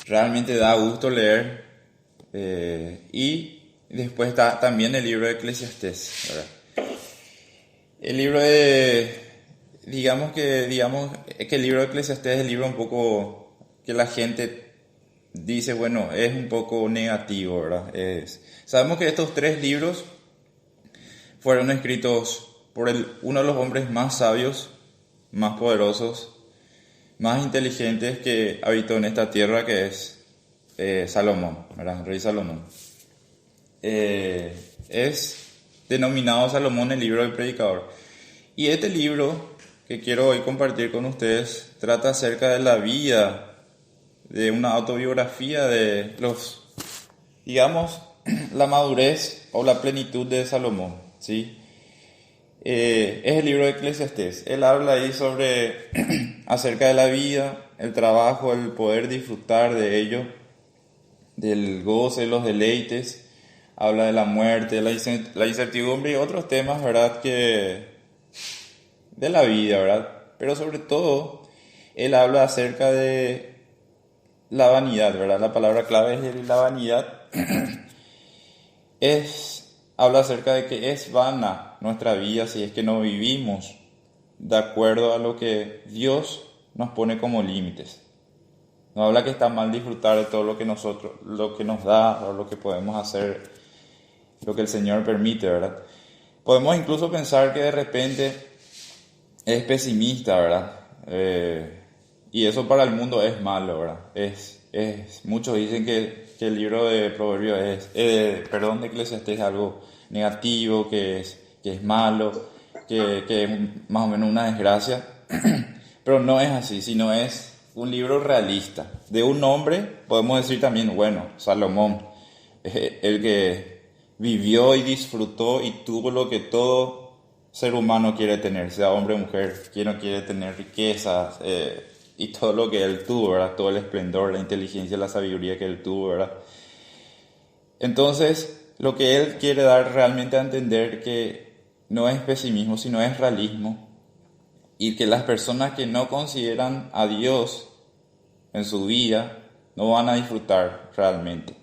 Realmente da gusto leer. Y después está también el libro de Eclesiastés, ¿verdad? El libro de, digamos que el libro de Eclesiastés es el libro un poco que la gente dice, bueno, es un poco negativo, ¿verdad? Sabemos que estos tres libros fueron escritos por uno de los hombres más sabios, más poderosos, más inteligentes que habitó en esta tierra, que es Salomón, ¿verdad? El rey Salomón. Es denominado Salomón el libro del predicador. Y este libro que quiero hoy compartir con ustedes trata acerca de la vida, de una autobiografía de digamos, la madurez o la plenitud de Salomón, ¿sí? Es el libro de Eclesiastés. Él habla ahí sobre acerca de la vida, el trabajo, el poder disfrutar de ello, del goce, los deleites. Habla de la muerte, la incertidumbre y otros temas, ¿verdad? Que de la vida, ¿verdad? Pero sobre todo, él habla acerca de la vanidad, ¿verdad? La palabra clave es la vanidad. Habla acerca de que es vana nuestra vida si es que no vivimos de acuerdo a lo que Dios nos pone como límites. No habla que está mal disfrutar de todo lo que nos da o lo que podemos hacer, lo que el Señor permite, ¿verdad? Podemos incluso pensar que de repente es pesimista, ¿verdad? Y eso para el mundo es malo, ¿verdad? Muchos dicen que el libro de Proverbios de Eclesiastés es algo negativo, que es malo, que es más o menos una desgracia. Pero no es así, sino es un libro realista. De un hombre, podemos decir también, bueno, Salomón, el que vivió y disfrutó y tuvo lo que todo ser humano quiere tener, sea hombre o mujer, quien no quiere tener riquezas y todo lo que él tuvo, ¿verdad? Todo el esplendor, la inteligencia, la sabiduría que él tuvo, ¿verdad? Entonces, lo que él quiere dar realmente a entender que no es pesimismo, sino es realismo, y que las personas que no consideran a Dios en su vida no van a disfrutar realmente.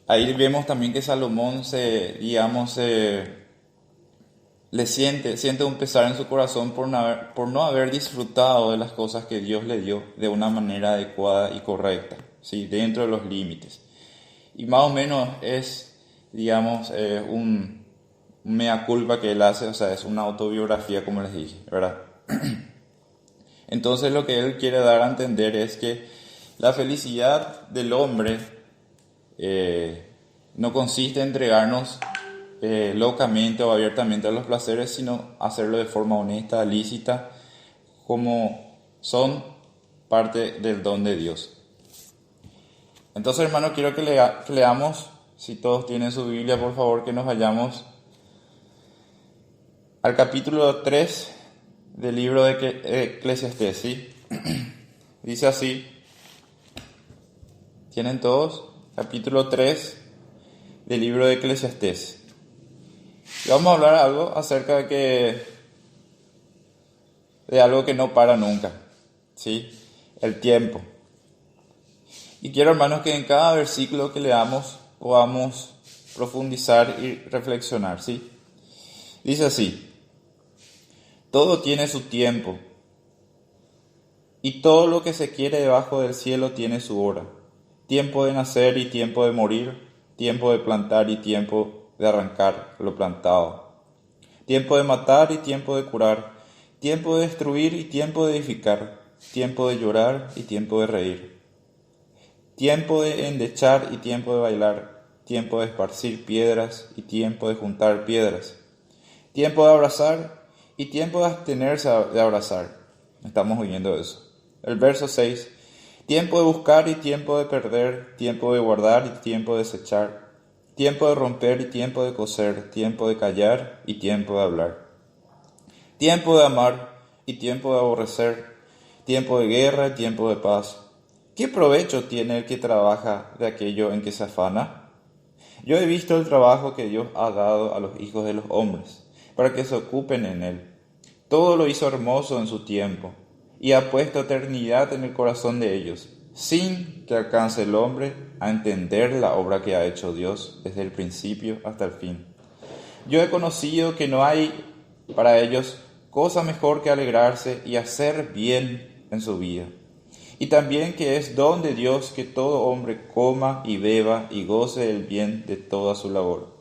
Ahí vemos también que Salomón le siente un pesar en su corazón por no haber disfrutado de las cosas que Dios le dio de una manera adecuada y correcta, ¿sí? Dentro de los límites. Y más o menos es, un mea culpa que él hace, o sea, es una autobiografía, como les dije, ¿verdad? Entonces lo que él quiere dar a entender es que la felicidad del hombre no consiste en entregarnos locamente o abiertamente a los placeres, sino hacerlo de forma honesta, lícita, como son parte del don de Dios. Entonces, hermano, quiero que leamos, si todos tienen su Biblia, por favor, que nos vayamos al capítulo 3 del libro de Eclesiastés, ¿sí? Dice así, ¿tienen todos? Capítulo 3 del libro de Eclesiastés. Y vamos a hablar algo acerca de algo que no para nunca, ¿sí? El tiempo. Y quiero, hermanos, que en cada versículo que leamos podamos profundizar y reflexionar, ¿sí? Dice así, todo tiene su tiempo, y todo lo que se quiere debajo del cielo tiene su hora. Tiempo de nacer y tiempo de morir, tiempo de plantar y tiempo de arrancar lo plantado. Tiempo de matar y tiempo de curar, tiempo de destruir y tiempo de edificar, tiempo de llorar y tiempo de reír. Tiempo de endechar y tiempo de bailar, tiempo de esparcir piedras y tiempo de juntar piedras. Tiempo de abrazar y tiempo de abstenerse de abrazar. Estamos oyendo eso. El verso 6. Tiempo de buscar y tiempo de perder, tiempo de guardar y tiempo de desechar, tiempo de romper y tiempo de coser, tiempo de callar y tiempo de hablar. Tiempo de amar y tiempo de aborrecer, tiempo de guerra y tiempo de paz. ¿Qué provecho tiene el que trabaja de aquello en que se afana? Yo he visto el trabajo que Dios ha dado a los hijos de los hombres, para que se ocupen en él. Todo lo hizo hermoso en su tiempo. y ha puesto eternidad en el corazón de ellos, sin que alcance el hombre a entender la obra que ha hecho Dios desde el principio hasta el fin. Yo he conocido que no hay para ellos cosa mejor que alegrarse y hacer bien en su vida. Y también que es don de Dios que todo hombre coma y beba y goce el bien de toda su labor.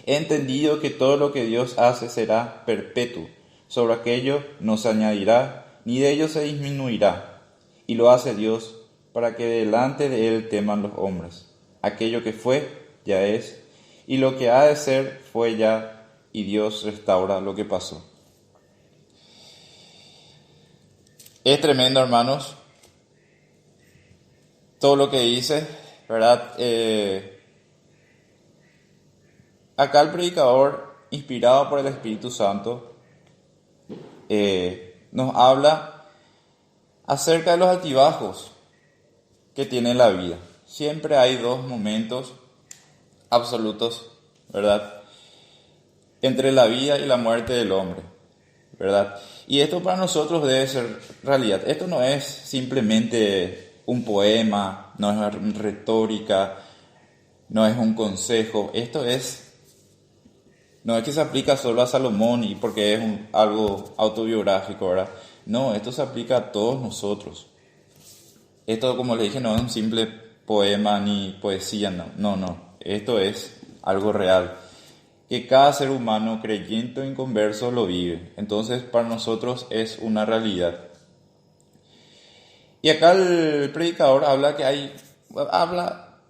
He entendido que todo lo que Dios hace será perpetuo, sobre aquello no se añadirá, ni de ello se disminuirá, y lo hace Dios para que delante de Él teman los hombres. Aquello que fue, ya es, y lo que ha de ser, fue ya, y Dios restaura lo que pasó. Es tremendo, hermanos, todo lo que dice, ¿verdad? Acá el predicador, inspirado por el Espíritu Santo, nos habla acerca de los altibajos que tiene la vida. Siempre hay dos momentos absolutos, ¿verdad?, entre la vida y la muerte del hombre, ¿verdad? Y esto para nosotros debe ser realidad. Esto no es simplemente un poema, no es retórica, no es un consejo. No es que se aplica solo a Salomón y porque es algo autobiográfico, ¿verdad? No, esto se aplica a todos nosotros. Esto, como le dije, no es un simple poema ni poesía, no. Esto es algo real, que cada ser humano, creyente o inconverso, lo vive. Entonces, para nosotros es una realidad. Y acá el predicador habla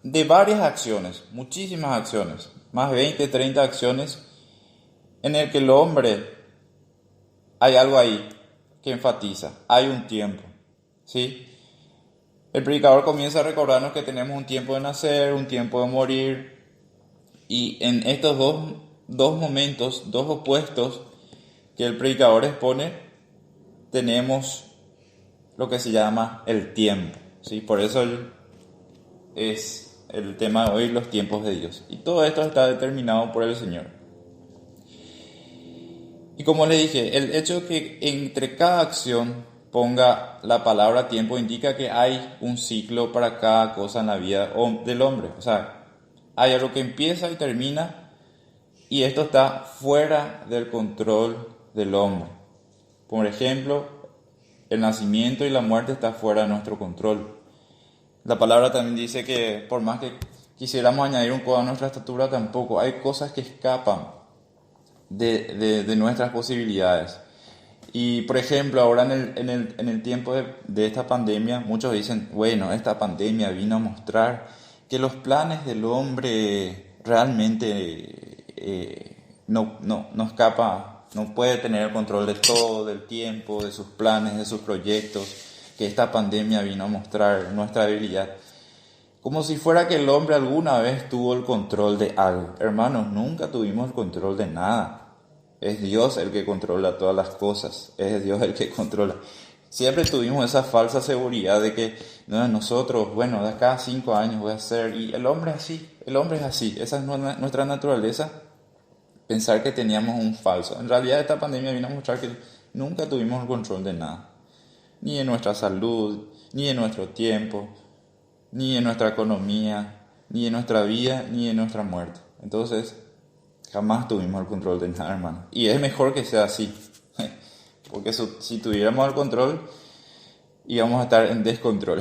de varias acciones, muchísimas acciones, más de 20, 30 acciones, en el que el hombre, hay algo ahí que enfatiza, hay un tiempo, ¿sí? El predicador comienza a recordarnos que tenemos un tiempo de nacer, un tiempo de morir, y en estos dos momentos, dos opuestos que el predicador expone, tenemos lo que se llama el tiempo, ¿sí? Por eso es el tema de hoy, los tiempos de Dios. Y todo esto está determinado por el Señor. Y como le dije, el hecho que entre cada acción ponga la palabra tiempo indica que hay un ciclo para cada cosa en la vida del hombre. O sea, hay algo que empieza y termina, y esto está fuera del control del hombre. Por ejemplo, el nacimiento y la muerte está fuera de nuestro control. La palabra también dice que por más que quisiéramos añadir un codo a nuestra estatura, tampoco. Hay cosas que escapan de nuestras posibilidades. Y por ejemplo, ahora en el tiempo de esta pandemia, muchos dicen, bueno, esta pandemia vino a mostrar que los planes del hombre realmente no escapa, no puede tener el control de todo, del tiempo, de sus planes, de sus proyectos, que esta pandemia vino a mostrar nuestra debilidad. Como si fuera que el hombre alguna vez tuvo el control de algo. Hermanos, nunca tuvimos el control de nada. Es Dios el que controla todas las cosas. Es Dios el que controla. Siempre tuvimos esa falsa seguridad de que nosotros, bueno, de acá a 5 años voy a ser... Y el hombre es así. Esa es nuestra naturaleza. Pensar que teníamos un falso. En realidad esta pandemia vino a mostrar que nunca tuvimos el control de nada. Ni de nuestra salud, ni de nuestro tiempo, ni de nuestra economía, ni de nuestra vida, ni de nuestra muerte. Entonces, jamás tuvimos el control de nada, hermano. Y es mejor que sea así. Porque si tuviéramos el control, íbamos a estar en descontrol.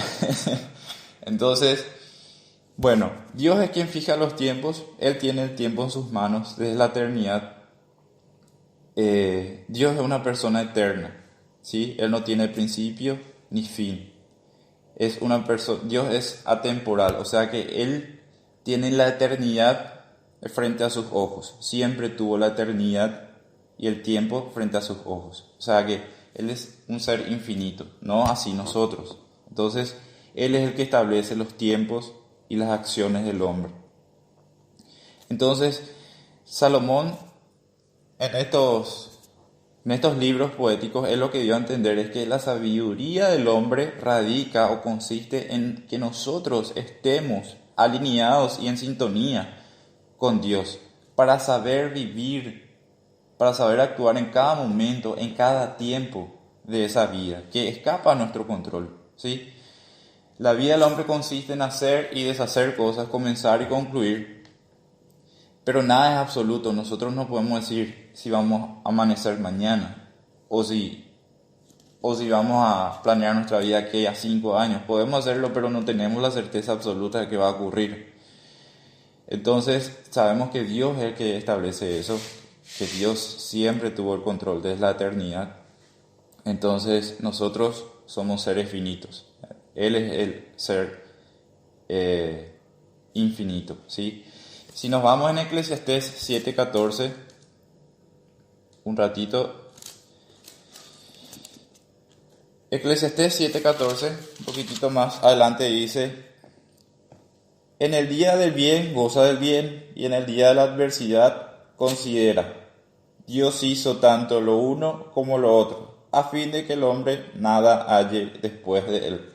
Entonces, bueno, Dios es quien fija los tiempos. Él tiene el tiempo en sus manos desde la eternidad. Dios es una persona eterna, ¿sí? Él no tiene principio ni fin. Dios es atemporal, o sea que Él tiene la eternidad frente a sus ojos. Siempre tuvo la eternidad y el tiempo frente a sus ojos. O sea que Él es un ser infinito, no así nosotros. Entonces, Él es el que establece los tiempos y las acciones del hombre. Entonces, Salomón, en estos libros poéticos, él lo que dio a entender es que la sabiduría del hombre radica o consiste en que nosotros estemos alineados y en sintonía con Dios para saber vivir, para saber actuar en cada momento, en cada tiempo, de esa vida, que escapa a nuestro control, ¿sí? La vida del hombre consiste en hacer y deshacer cosas, comenzar y concluir, pero nada es absoluto. Nosotros no podemos decir si vamos a amanecer mañana o si vamos a planear nuestra vida aquí a 5 años. Podemos hacerlo, pero no tenemos la certeza absoluta de que va a ocurrir. Entonces, sabemos que Dios es el que establece eso, que Dios siempre tuvo el control desde la eternidad. Entonces, nosotros somos seres finitos. Él es el ser infinito, ¿sí? Si nos vamos en Eclesiastés 7:14, un ratito. Eclesiastés 7:14, un poquitito más adelante dice: en el día del bien goza del bien, y en el día de la adversidad considera. Dios hizo tanto lo uno como lo otro, a fin de que el hombre nada halle después de él.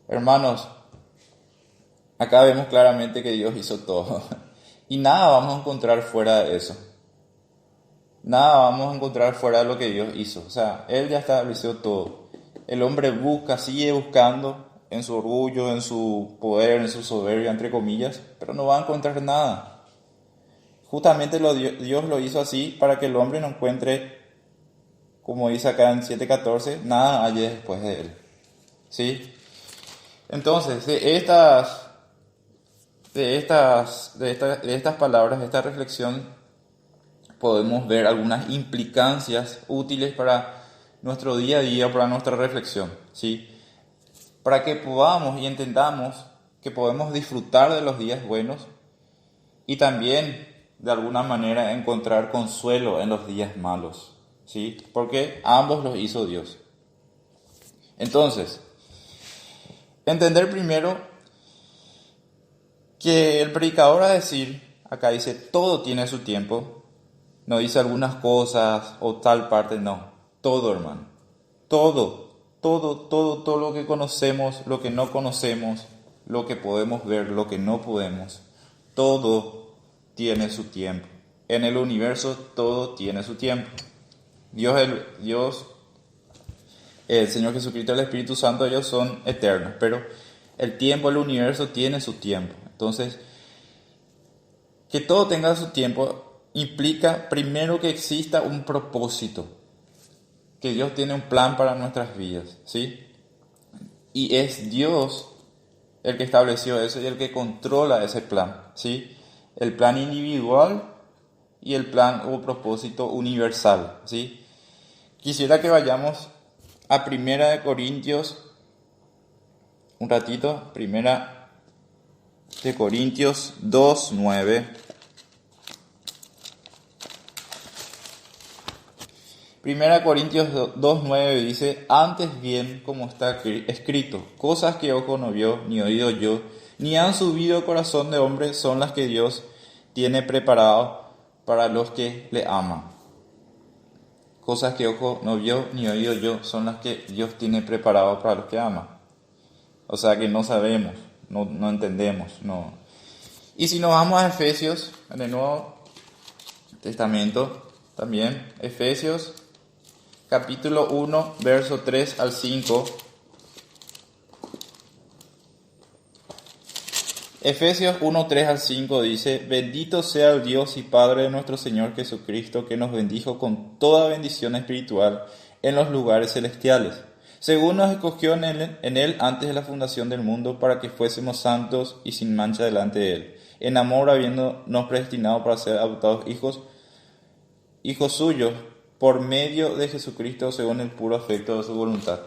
Hermanos, acá vemos claramente que Dios hizo todo, y nada vamos a encontrar fuera de eso. Nada vamos a encontrar fuera de lo que Dios hizo. O sea, Él ya estableció todo. El hombre busca, sigue buscando en su orgullo, en su poder, en su soberbia, entre comillas, pero no va a encontrar nada. Justamente Dios lo hizo así para que el hombre no encuentre, como dice acá en 7:14, nada haya después de él. ¿Sí? Entonces, de estas palabras, de esta reflexión, podemos ver algunas implicancias útiles para nuestro día a día, para nuestra reflexión, ¿sí? Para que podamos y entendamos que podemos disfrutar de los días buenos y también, de alguna manera, encontrar consuelo en los días malos, ¿sí? Porque ambos los hizo Dios. Entonces, entender primero que el predicador, a decir, acá dice, todo tiene su tiempo. No dice algunas cosas o tal parte, no. Todo, hermano. Todo lo que conocemos, lo que no conocemos, lo que podemos ver, lo que no podemos. Todo tiene su tiempo. En el universo todo tiene su tiempo. Dios, el Señor Jesucristo y el Espíritu Santo, ellos son eternos, pero el tiempo, el universo tiene su tiempo. Entonces, que todo tenga su tiempo implica primero que exista un propósito, que Dios tiene un plan para nuestras vidas, ¿sí? Y es Dios el que estableció eso y el que controla ese plan, ¿sí? El plan individual y el plan o propósito universal, ¿sí? Quisiera que vayamos a Primera de Corintios, un ratito, Primera de Corintios 2:9. Primera Corintios 2:9 dice: antes bien, como está escrito, cosas que ojo no vio, ni oído yo, ni han subido al corazón de hombre, son las que Dios tiene preparado para los que le aman. Cosas que ojo no vio, ni oído yo, son las que Dios tiene preparado para los que aman. O sea que no sabemos, no entendemos, no. Y si nos vamos a Efesios, en el Nuevo Testamento, también, Efesios capítulo 1, verso 3 al 5. Efesios 1, 3 al 5 dice: bendito sea el Dios y Padre de nuestro Señor Jesucristo, que nos bendijo con toda bendición espiritual en los lugares celestiales, según nos escogió en él antes de la fundación del mundo, para que fuésemos santos y sin mancha delante de él, en amor habiéndonos predestinado para ser adoptados hijos suyos, por medio de Jesucristo, según el puro afecto de su voluntad.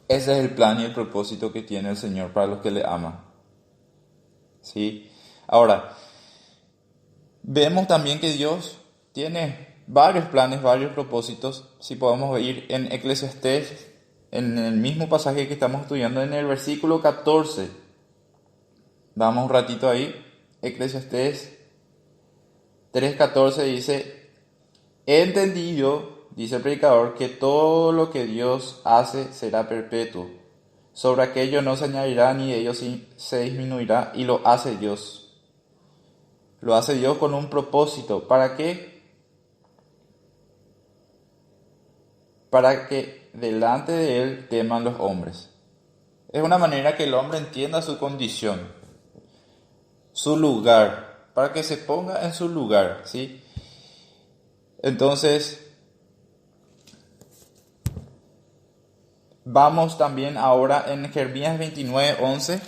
Ese es el plan y el propósito que tiene el Señor para los que le aman. ¿Sí? Ahora, vemos también que Dios tiene varios planes, varios propósitos. Si podemos ir en Eclesiastés, en el mismo pasaje que estamos estudiando, en el versículo 14. Vamos un ratito ahí. Eclesiastés 3:14 dice: he entendido, dice el predicador, que todo lo que Dios hace será perpetuo. Sobre aquello no se añadirá ni de ello se disminuirá, y lo hace Dios. Lo hace Dios con un propósito. ¿Para qué? para que delante de él teman los hombres. Es una manera que el hombre entienda su condición, su lugar, para que se ponga en su lugar, ¿sí? Entonces, vamos también ahora en Jeremías 29:11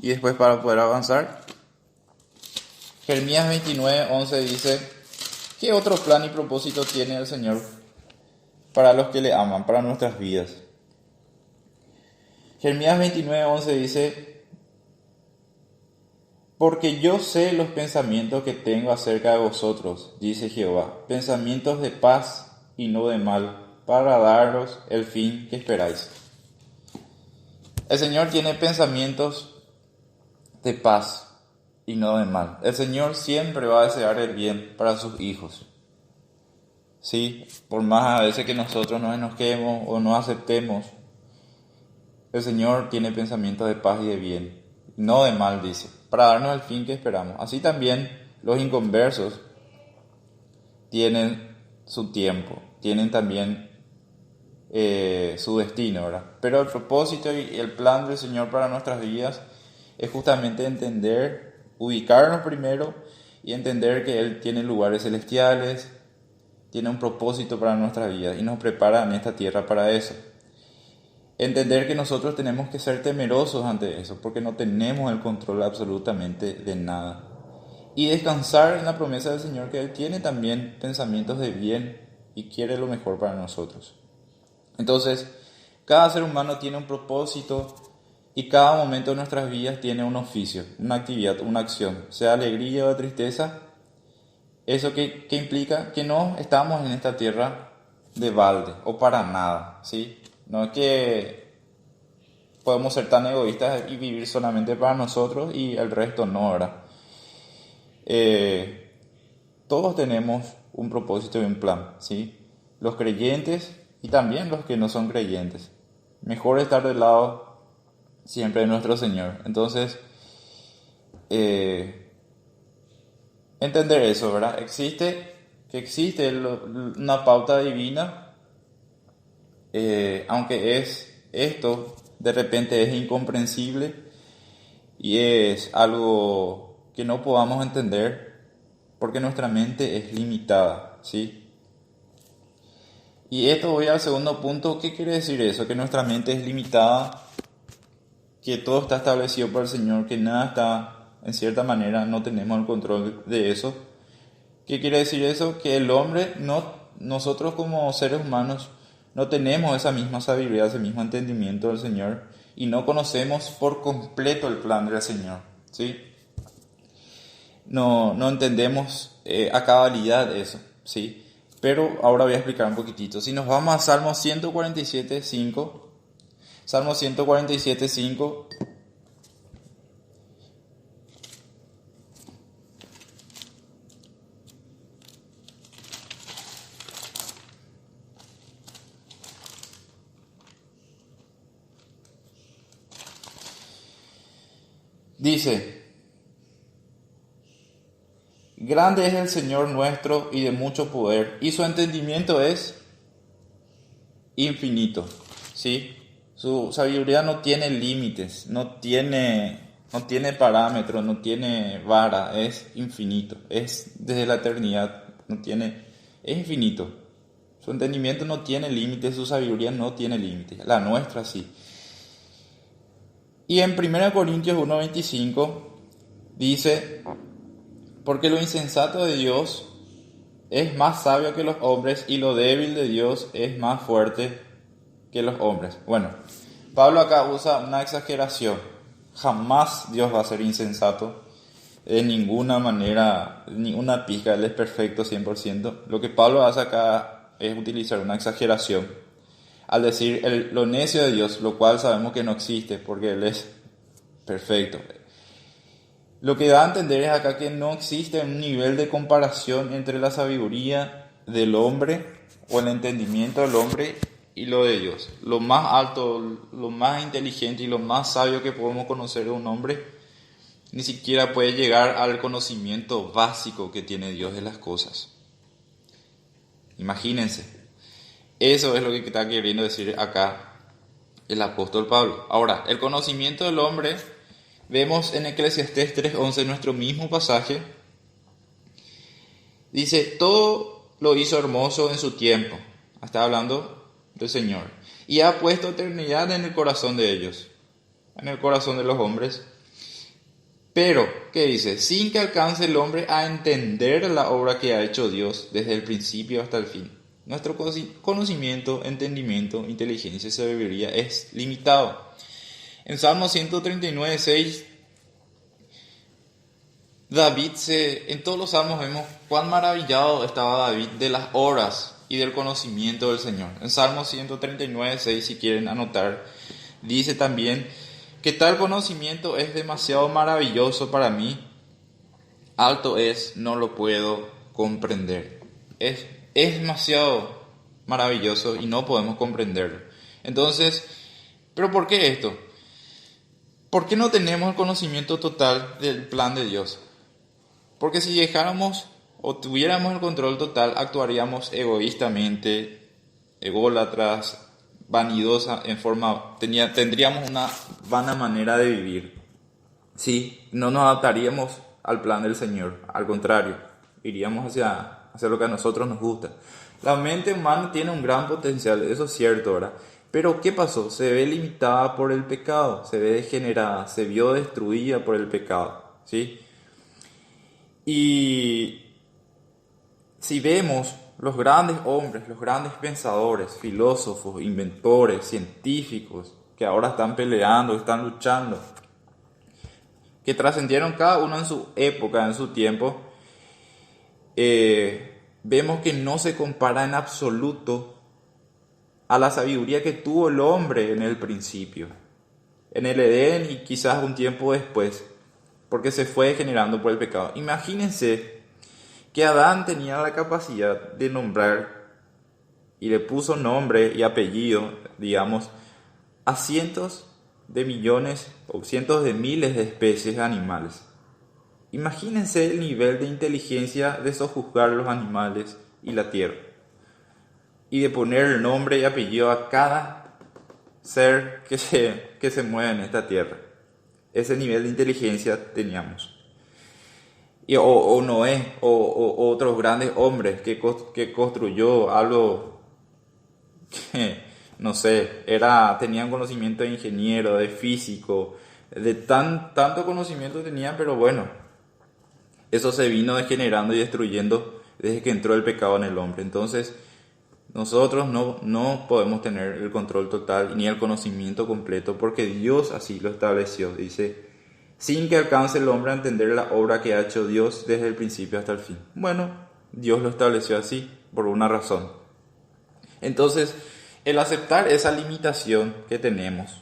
y después para poder avanzar. Jeremías 29:11 dice: ¿qué otro plan y propósito tiene el Señor para los que le aman, para nuestras vidas? Jeremías 29:11 dice: porque yo sé los pensamientos que tengo acerca de vosotros, dice Jehová, pensamientos de paz y no de mal, para daros el fin que esperáis. El Señor tiene pensamientos de paz y no de mal. El Señor siempre va a desear el bien para sus hijos. Sí, por más a veces que nosotros nos enojemos o no aceptemos, el Señor tiene pensamientos de paz y de bien, no de mal, dice, para darnos el fin que esperamos. Así también los inconversos tienen su tiempo, tienen también su destino, ¿verdad? Pero el propósito y el plan del Señor para nuestras vidas es justamente entender, ubicarnos primero y entender que Él tiene lugares celestiales, tiene un propósito para nuestras vidas y nos prepara en esta tierra para eso. Entender que nosotros tenemos que ser temerosos ante eso, porque no tenemos el control absolutamente de nada. Y descansar en la promesa del Señor, que Él tiene también pensamientos de bien y quiere lo mejor para nosotros. Entonces, cada ser humano tiene un propósito y cada momento de nuestras vidas tiene un oficio, una actividad, una acción, sea alegría o tristeza. Eso que implica que no estamos en esta tierra de balde o para nada, ¿sí? No es que podemos ser tan egoístas y vivir solamente para nosotros y el resto no, ¿verdad? Todos tenemos un propósito y un plan, ¿sí? Los creyentes y también los que no son creyentes. Mejor estar del lado siempre de nuestro Señor. Entonces, entender eso, ¿verdad? Existe una pauta divina, aunque esto de repente es incomprensible y es algo que no podamos entender porque nuestra mente es limitada, ¿sí? Y esto voy al segundo punto. ¿Qué quiere decir eso? Que nuestra mente es limitada, que todo está establecido por el Señor, que nada está, en cierta manera, no tenemos el control de eso. ¿Qué quiere decir eso? Que el hombre, nosotros como seres humanos, no tenemos esa misma sabiduría, ese mismo entendimiento del Señor y no conocemos por completo el plan del Señor, ¿sí? No entendemos a cabalidad eso, ¿sí? Pero ahora voy a explicar un poquitito. Si nos vamos a Salmo 147:5, Salmo 147:5 dice: grande es el Señor nuestro y de mucho poder, y su entendimiento es infinito, ¿sí? Su sabiduría no tiene límites, no tiene parámetros, no tiene vara, es infinito, es desde la eternidad, es infinito. Su entendimiento no tiene límites, su sabiduría no tiene límites, la nuestra sí. Y en 1 Corintios 1:25 dice: porque lo insensato de Dios es más sabio que los hombres y lo débil de Dios es más fuerte que los hombres. Bueno, Pablo acá usa una exageración. Jamás Dios va a ser insensato de ninguna manera, ni una pizca. Él es perfecto 100%. Lo que Pablo hace acá es utilizar una exageración al decir lo necio de Dios, lo cual sabemos que no existe porque Él es perfecto. Lo que da a entender es acá que no existe un nivel de comparación entre la sabiduría del hombre o el entendimiento del hombre y lo de Dios. Lo más alto, lo más inteligente y lo más sabio que podemos conocer de un hombre ni siquiera puede llegar al conocimiento básico que tiene Dios de las cosas. Imagínense. Eso es lo que está queriendo decir acá el apóstol Pablo. Ahora, el conocimiento del hombre, vemos en Eclesiastés 3:11, nuestro mismo pasaje, dice, todo lo hizo hermoso en su tiempo. Está hablando del Señor. Y ha puesto eternidad en el corazón de ellos, en el corazón de los hombres. Pero, ¿qué dice? Sin que alcance el hombre a entender la obra que ha hecho Dios desde el principio hasta el fin. Nuestro conocimiento, entendimiento, inteligencia y sabiduría es limitado. En Salmo 139:6, en todos los salmos vemos cuán maravillado estaba David de las obras y del conocimiento del Señor. En Salmo 139:6, si quieren anotar, dice también que tal conocimiento es demasiado maravilloso para mí, alto es, no lo puedo comprender. Es demasiado maravilloso y no podemos comprenderlo. Entonces, ¿pero por qué esto? ¿Por qué no tenemos el conocimiento total del plan de Dios? Porque si dejáramos o tuviéramos el control total, actuaríamos egoístamente, ególatras, vanidosa, tendríamos una vana manera de vivir. Sí, no nos adaptaríamos al plan del Señor, al contrario, iríamos hacia lo que a nosotros nos gusta. La mente humana tiene un gran potencial, eso es cierto, ¿verdad? Pero ¿qué pasó? Se ve limitada por el pecado, se ve degenerada, se vio destruida por el pecado, ¿sí? Y si vemos los grandes hombres, los grandes pensadores, filósofos, inventores, científicos, que ahora están peleando, están luchando, que trascendieron cada uno en su época, en su tiempo, vemos que no se compara en absoluto a la sabiduría que tuvo el hombre en el principio, en el Edén y quizás un tiempo después, porque se fue generando por el pecado. Imagínense que Adán tenía la capacidad de nombrar y le puso nombre y apellido, digamos, a cientos de millones o cientos de miles de especies de animales. Imagínense el nivel de inteligencia de sojuzgar los animales y la tierra, y de poner el nombre y apellido a cada ser que se mueve en esta tierra. Ese nivel de inteligencia teníamos. O Noé, o otros grandes hombres que construyó algo que, no sé, tenían conocimiento de ingeniero, de físico, tanto conocimiento tenían, pero bueno, eso se vino degenerando y destruyendo desde que entró el pecado en el hombre. Entonces, nosotros no podemos tener el control total ni el conocimiento completo porque Dios así lo estableció. Dice, sin que alcance el hombre a entender la obra que ha hecho Dios desde el principio hasta el fin. Bueno, Dios lo estableció así por una razón. Entonces, el aceptar esa limitación que tenemos,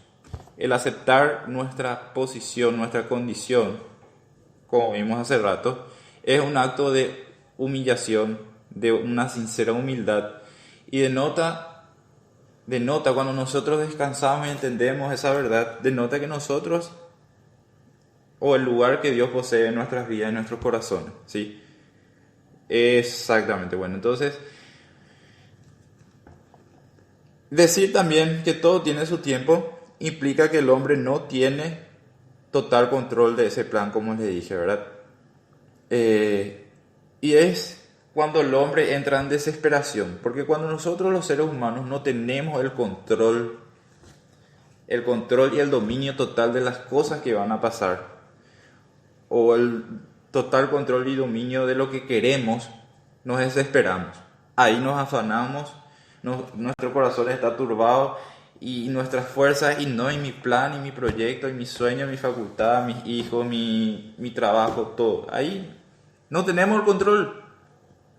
el aceptar nuestra posición, nuestra condición, como vimos hace rato, es un acto de humillación, de una sincera humildad, y denota cuando nosotros descansamos y entendemos esa verdad, denota que nosotros, o el lugar que Dios posee en nuestras vidas, en nuestros corazones, ¿sí? Exactamente, bueno, entonces, decir también que todo tiene su tiempo implica que el hombre no tiene total control de ese plan, como les dije, ¿verdad? Y es cuando el hombre entra en desesperación, porque cuando nosotros los seres humanos no tenemos el control y el dominio total de las cosas que van a pasar, o el total control y dominio de lo que queremos, nos desesperamos. Ahí nos afanamos, nuestro corazón está turbado y nuestras fuerzas, y no en mi plan, y mi proyecto, y mi sueño, mi facultad, mis hijos, mi trabajo, todo. Ahí no tenemos el control.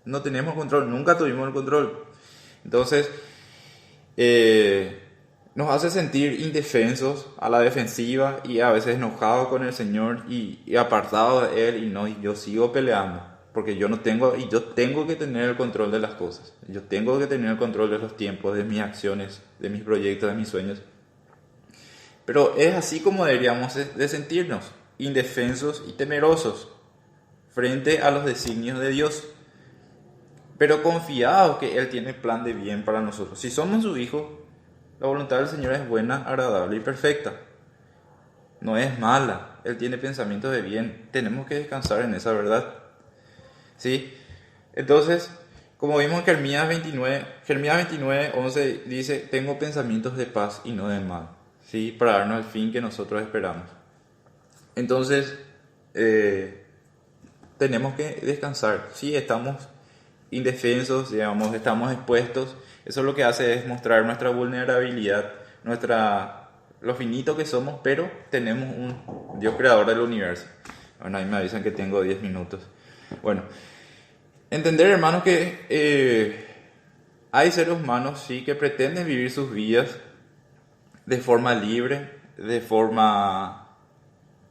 No tenemos control, nunca tuvimos el control. Entonces, nos hace sentir indefensos, a la defensiva, y a veces enojados con el Señor y apartados de Él, y yo sigo peleando, porque yo tengo que tener el control de las cosas. Yo tengo que tener el control de los tiempos, de mis acciones, de mis proyectos, de mis sueños. Pero es así como deberíamos de sentirnos, indefensos y temerosos frente a los designios de Dios. pero confiados que Él tiene plan de bien para nosotros. Si somos su hijo, la voluntad del Señor es buena, agradable y perfecta. No es mala. Él tiene pensamientos de bien. Tenemos que descansar en esa verdad. ¿Sí? Entonces, como vimos en Jeremías 29, 11 dice, tengo pensamientos de paz y no de mal. ¿Sí? Para darnos el fin que nosotros esperamos. Entonces, tenemos que descansar. Sí, estamos indefensos, digamos, estamos expuestos. Eso lo que hace es mostrar nuestra vulnerabilidad, lo finito que somos, pero tenemos un Dios creador del universo. Bueno, ahí me avisan que tengo 10 minutos. Bueno, entender, hermanos, que hay seres humanos, sí, que pretenden vivir sus vidas de forma libre, de forma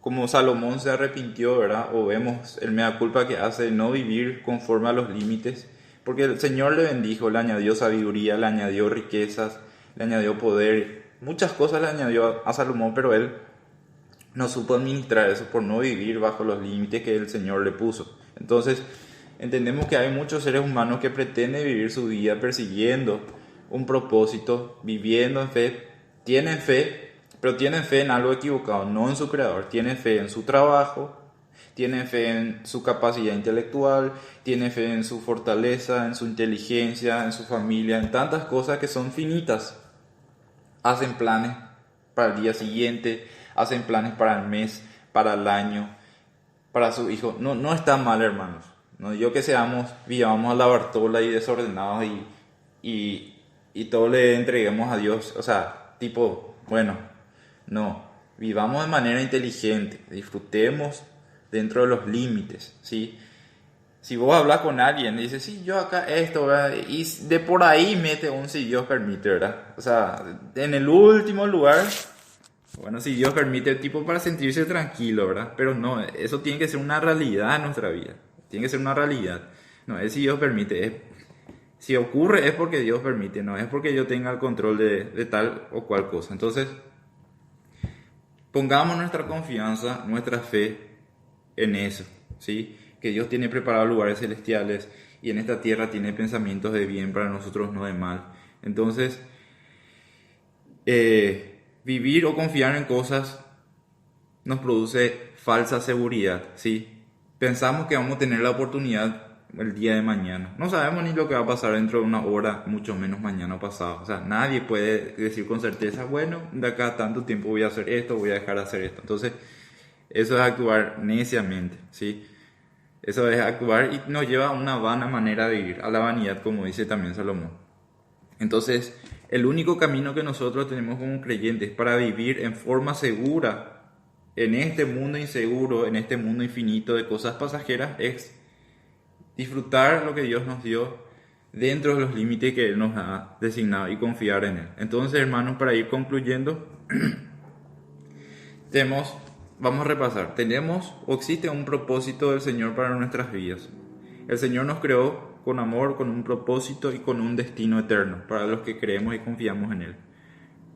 como Salomón se arrepintió, ¿verdad? O vemos el mea culpa que hace de no vivir conforme a los límites, porque el Señor le bendijo, le añadió sabiduría, le añadió riquezas, le añadió poder, muchas cosas le añadió a Salomón, pero él no supo administrar eso por no vivir bajo los límites que el Señor le puso. Entonces, entendemos que hay muchos seres humanos que pretenden vivir su vida persiguiendo un propósito, viviendo en fe, pero tienen fe en algo equivocado, no en su creador. Tienen fe en su trabajo, tienen fe en su capacidad intelectual, tienen fe en su fortaleza, en su inteligencia, en su familia, en tantas cosas que son finitas. Hacen planes para el día siguiente, hacen planes para el mes, para el año, para su hijo. No está mal, hermanos. No digo que vivamos a la Bartola y desordenados y todo le entreguemos a Dios. O sea, tipo, bueno, no. Vivamos de manera inteligente, disfrutemos dentro de los límites, ¿sí? Si vos hablas con alguien y dices, sí, yo acá esto, ¿verdad? Y de por ahí mete un si Dios permite, ¿verdad? O sea, en el último lugar, bueno, si Dios permite, tipo para sentirse tranquilo, ¿verdad? Pero no, eso tiene que ser una realidad en nuestra vida. Tiene que ser una realidad. No es si Dios permite, si ocurre es porque Dios permite, no es porque yo tenga el control de tal o cual cosa. Entonces, pongamos nuestra confianza, nuestra fe en eso, ¿sí? Que Dios tiene preparados lugares celestiales y en esta tierra tiene pensamientos de bien para nosotros, no de mal. Entonces, vivir o confiar en cosas nos produce falsa seguridad, ¿sí? Pensamos que vamos a tener la oportunidad el día de mañana. No sabemos ni lo que va a pasar dentro de una hora, mucho menos mañana o pasado. O sea, nadie puede decir con certeza, bueno, de acá a tanto tiempo voy a hacer esto, voy a dejar de hacer esto. Entonces, eso es actuar neciamente, ¿sí? Eso es actuar y nos lleva a una vana manera de vivir, a la vanidad, como dice también Salomón. Entonces, el único camino que nosotros tenemos como creyentes para vivir en forma segura en este mundo inseguro, en este mundo infinito de cosas pasajeras, es disfrutar lo que Dios nos dio dentro de los límites que Él nos ha designado y confiar en Él. Entonces, hermanos, para ir concluyendo, vamos a repasar. Tenemos o existe un propósito del Señor para nuestras vidas. El Señor nos creó con amor, con un propósito y con un destino eterno para los que creemos y confiamos en Él.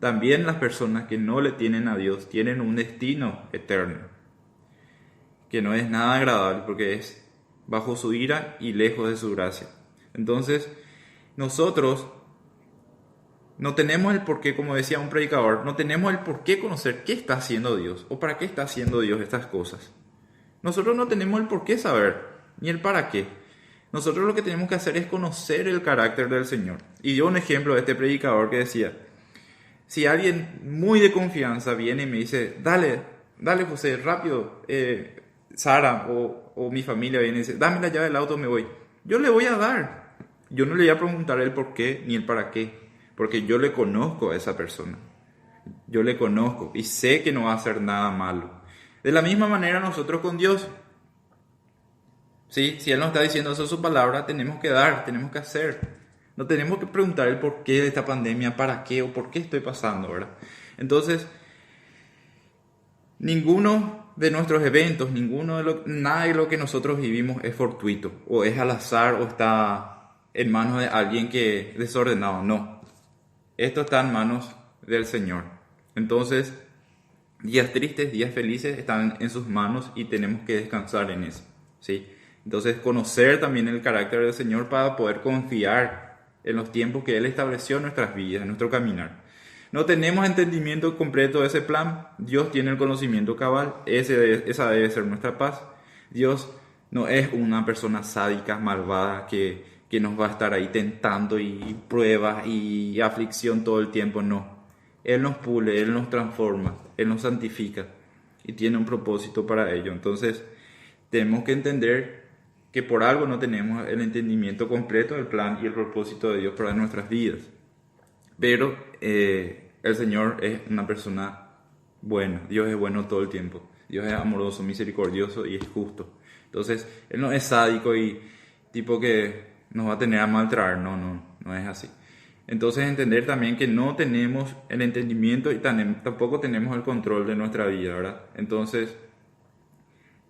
También las personas que no le tienen a Dios tienen un destino eterno, que no es nada agradable porque es bajo su ira y lejos de su gracia. Entonces, nosotros no tenemos el por qué, como decía un predicador, no tenemos el por qué conocer qué está haciendo Dios o para qué está haciendo Dios estas cosas. Nosotros no tenemos el por qué saber, ni el para qué. Nosotros lo que tenemos que hacer es conocer el carácter del Señor. Y dio un ejemplo de este predicador que decía, si alguien muy de confianza viene y me dice, dale José, rápido, Sara o mi familia viene y dice, dame la llave del auto, me voy. Yo le voy a dar. Yo no le voy a preguntar el por qué ni el para qué, porque yo le conozco a esa persona. Yo le conozco y sé que no va a hacer nada malo. De la misma manera nosotros con Dios. ¿Sí? Si Él nos está diciendo eso en su palabra, tenemos que dar, tenemos que hacer. No tenemos que preguntar el por qué de esta pandemia, para qué o por qué estoy pasando, ¿verdad? Entonces, ninguno de nuestros eventos, nada de lo que nosotros vivimos es fortuito, o es al azar, o está en manos de alguien que es desordenado. No. Esto está en manos del Señor. Entonces, días tristes, días felices están en sus manos y tenemos que descansar en eso, ¿sí? Entonces, conocer también el carácter del Señor para poder confiar en los tiempos que Él estableció en nuestras vidas, en nuestro caminar. No tenemos entendimiento completo de ese plan. Dios tiene el conocimiento cabal. Esa debe ser nuestra paz. Dios no es una persona sádica, malvada, que nos va a estar ahí tentando y pruebas y aflicción todo el tiempo. No. Él nos pule, Él nos transforma, Él nos santifica y tiene un propósito para ello. Entonces, tenemos que entender que por algo no tenemos el entendimiento completo del plan y el propósito de Dios para nuestras vidas. Pero el Señor es una persona buena. Dios es bueno todo el tiempo. Dios es amoroso, misericordioso y es justo. Entonces, Él no es sádico y tipo que nos va a tener a maltratar. No es así. Entonces, entender también que no tenemos el entendimiento y tampoco tenemos el control de nuestra vida, ¿verdad? Entonces,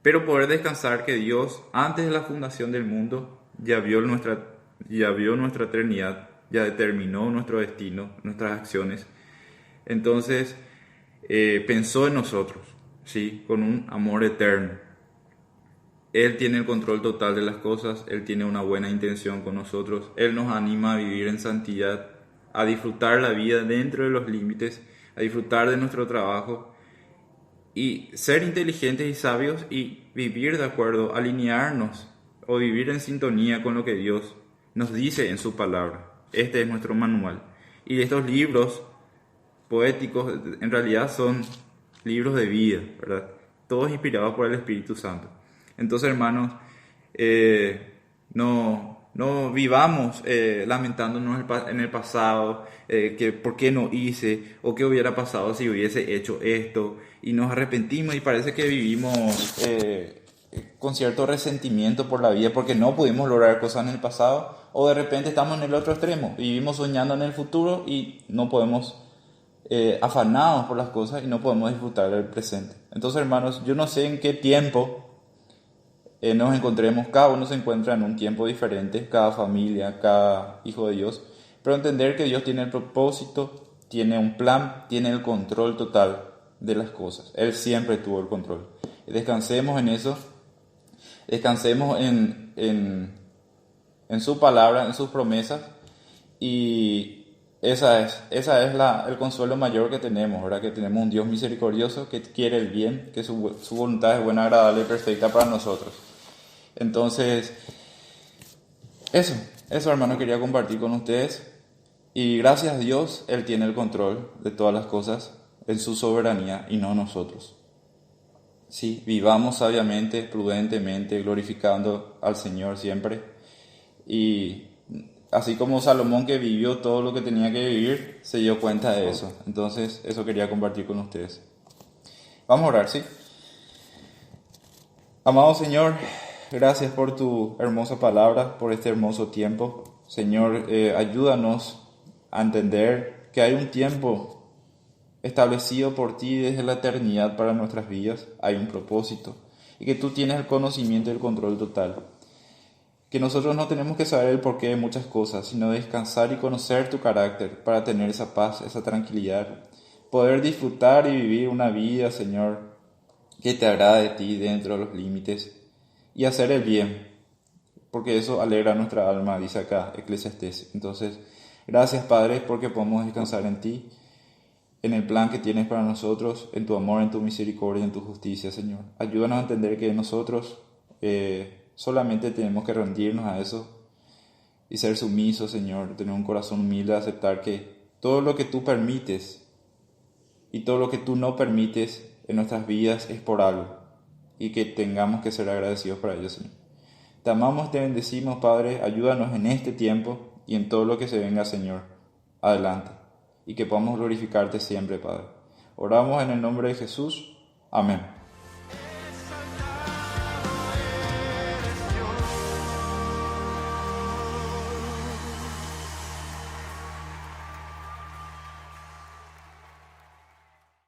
pero poder descansar que Dios, antes de la fundación del mundo, ya vio nuestra eternidad, ya determinó nuestro destino, nuestras acciones. Entonces, pensó en nosotros, ¿sí? Con un amor eterno. Él tiene el control total de las cosas, Él tiene una buena intención con nosotros, Él nos anima a vivir en santidad, a disfrutar la vida dentro de los límites, a disfrutar de nuestro trabajo y ser inteligentes y sabios y vivir de acuerdo, alinearnos o vivir en sintonía con lo que Dios nos dice en su palabra. Este es nuestro manual. Y estos libros poéticos en realidad son libros de vida, ¿verdad? Todos inspirados por el Espíritu Santo. Entonces, hermanos, no vivamos lamentándonos en el pasado, que por qué no hice, o qué hubiera pasado si hubiese hecho esto, y nos arrepentimos y parece que vivimos con cierto resentimiento por la vida porque no pudimos lograr cosas en el pasado, o de repente estamos en el otro extremo, vivimos soñando en el futuro y no podemos, afanados por las cosas y no podemos disfrutar del presente. Entonces, hermanos, yo no sé en qué tiempo nos encontremos, cada uno se encuentra en un tiempo diferente, cada familia, cada hijo de Dios, pero entender que Dios tiene el propósito, tiene un plan, tiene el control total de las cosas. Él siempre tuvo el control. Descansemos en eso, descansemos en su palabra, en sus promesas, y esa es el consuelo mayor que tenemos, ¿verdad? Que tenemos un Dios misericordioso que quiere el bien, que su voluntad es buena, agradable y perfecta para nosotros. Entonces, eso hermano quería compartir con ustedes, y gracias a Dios, Él tiene el control de todas las cosas en su soberanía y no nosotros. Sí, vivamos sabiamente, prudentemente, glorificando al Señor siempre, y así como Salomón, que vivió todo lo que tenía que vivir, se dio cuenta de eso. Entonces, eso quería compartir con ustedes. Vamos a orar, ¿sí? Amado Señor, gracias por tu hermosa palabra, por este hermoso tiempo. Señor, ayúdanos a entender que hay un tiempo establecido por ti desde la eternidad para nuestras vidas. Hay un propósito y que tú tienes el conocimiento y el control total. Que nosotros no tenemos que saber el porqué de muchas cosas, sino descansar y conocer tu carácter para tener esa paz, esa tranquilidad. Poder disfrutar y vivir una vida, Señor, que te agrade a ti dentro de los límites, y hacer el bien, porque eso alegra nuestra alma, dice acá Eclesiastés. Entonces, gracias Padre, porque podemos descansar en ti, en el plan que tienes para nosotros, en tu amor, en tu misericordia, en tu justicia, Señor. Ayúdanos a entender que nosotros solamente tenemos que rendirnos a eso y ser sumisos, Señor, tener un corazón humilde, aceptar que todo lo que tú permites y todo lo que tú no permites en nuestras vidas es por algo, y que tengamos que ser agradecidos por ello, Señor. Te amamos, te bendecimos, Padre. Ayúdanos en este tiempo y en todo lo que se venga, Señor, adelante, y que podamos glorificarte siempre, Padre. Oramos en el nombre de Jesús. Amén.